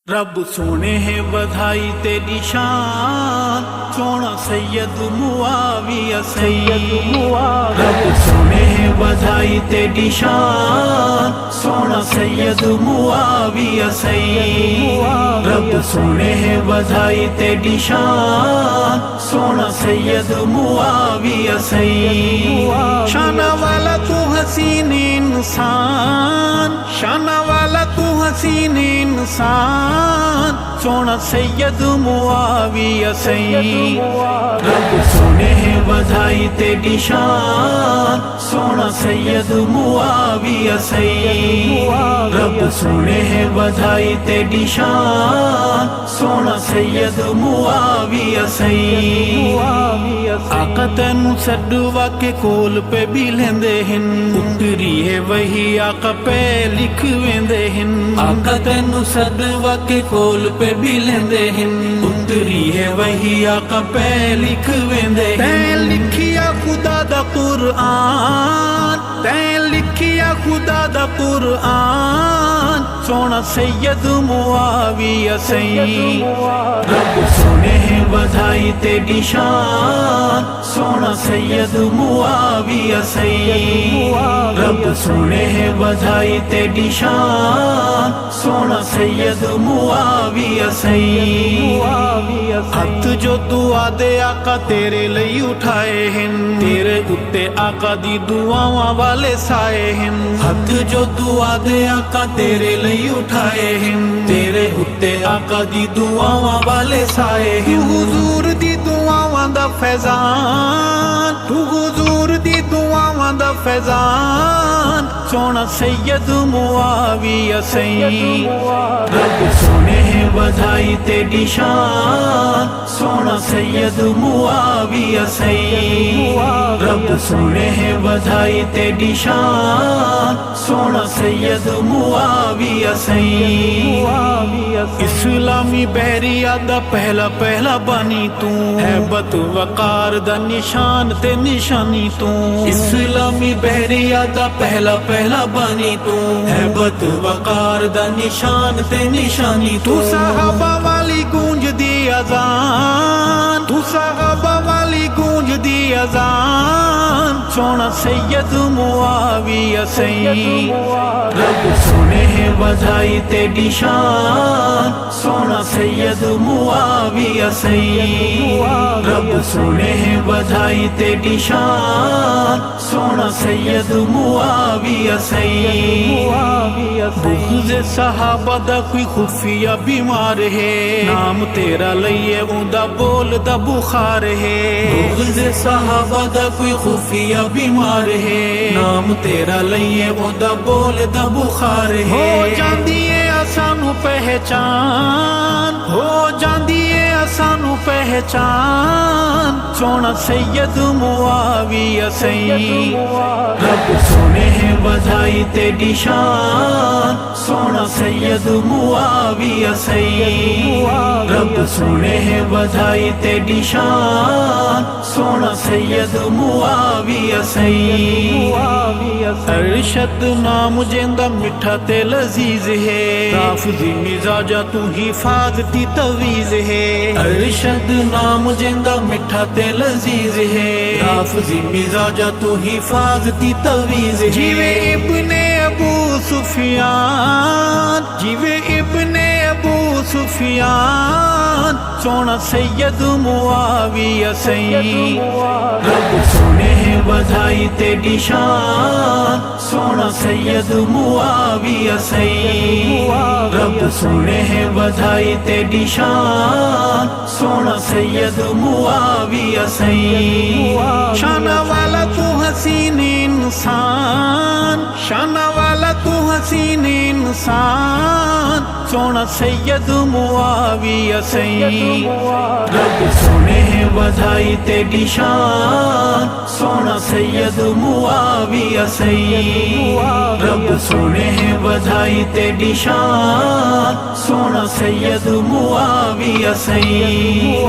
رب سونے ہے بدھائی تیری شان، سونا سید معاویہ سید رب سونے ہے بدھائی تیری شان، سونا سید معاویہ سید رب سونے ہے بدھائی تیری شان، سونا سید معاویہ سید شانہ والا تو حسین انسان، شانہ والا تو حسین انسان، سونا سید معاویہ سید رب سونے ہے بدھائی تیری شان، سونا سید معاویہ سید رب سونے ہے بدھائی تیری شان، سونا سید معاویہ سید آقا تینوں سڈوا کے کول پہ بھی لیندے ہن، اتری ہے وہی آقا پہ لکھ ویندے ہن، آقا تینوں سڈوا کے کول پہ بھی لیندے ہن، اتری ہے وہی آقا پہ لکھ ویندے ہن۔ تیں لکھیا خدا دا قرآن، تیں لکھیا خدا دا قرآن، سونا سید معاویہ سید رب سونے ہے بدھائی تیری شان، سونا سید معاویہ سید رب سونے ہے بدھائی تیری شان، سونا سید معاویہ سید ہاتھ جو دعا دے آقا تیرے لئی اٹھائے ہن، تیرے اتے آقا دی دعاواں والے سائے ہن، ہاتھ جو دعا دے آقا تیرے لئی اٹھائے ہن، تیرے اتے آقا دی دعاواں والے سائے ہن۔ حضور دی دعاواں دا فیضان، تو حضور دی دعاواں دا فیضان، سونا سید معاویہ سید رب سونے ہے بدھائی تیری شان، سونا سید معاویہ سید رب سونے ہے بدھائی تیری شان، سونا سید معاویہ سید اسلامی بحریہ دا پہلا بانی تو، ہیبت وقار دا نشان تے نشانی تو، اسلامی بحریہ دا پہلا بانی تو، ہیبت وقار دا نشان تے نشانی تو، صحابہ والی گونج دی اذان، تو صحابہ والی گونج دی اذان، سونا سید معاویہ سید رب سونے ہے بدھائی تیری شان، سونا سید معاویہ سید رب سونے ہے بدھائی تیری شان، سونا سید معاویہ سید بغض صحابہ دا کوئی خفیہ بیمار ہے، نام تیرا لئیے اوندا بول دا بخار ہے، بغض صحابہ دا کوئی خفیہ بیمار ہے، نام تیرا لئیے اوندا بول دا بخار ہے۔ ہو جاندی ہے اسانو پہچان، ہو جاندی ہے اسانو پہچان، سونا سید معاویہ سید رب سونے ہے بدھائی تیری شان، سونا سید معاویہ سید رب سونے ہے بدھائی تیری شان، سونا سید معاویہ سید ارشد نام جیندا میٹھا تے لذیذ ہے، رافضی مزاجہ تو حفاظتی تویز ہے، ارشد نام جیندا میٹھا تے لذیذ ہے، رافضی مزاجہ تو حفاظتی تویز ہے۔ جیوے ابن ابو سفیان، جیوے ابن ابو سفیان، سونا سید معاویہ سید رب سونے ہے بدھائی تیری شان، سونا سید معاویہ سید رب سونے ہے بدھائی تیری شان، سونا سید معاویہ سید شانہ والا تو حسین انسان، شانہ والا تو حسین انسان، سونا سید معاویہ سید رب سونے ہے بدھائی تیری شان، سونا سید معاویہ سید رب سونے ہے بدھائی تیری شان، سونا سید معاویہ سید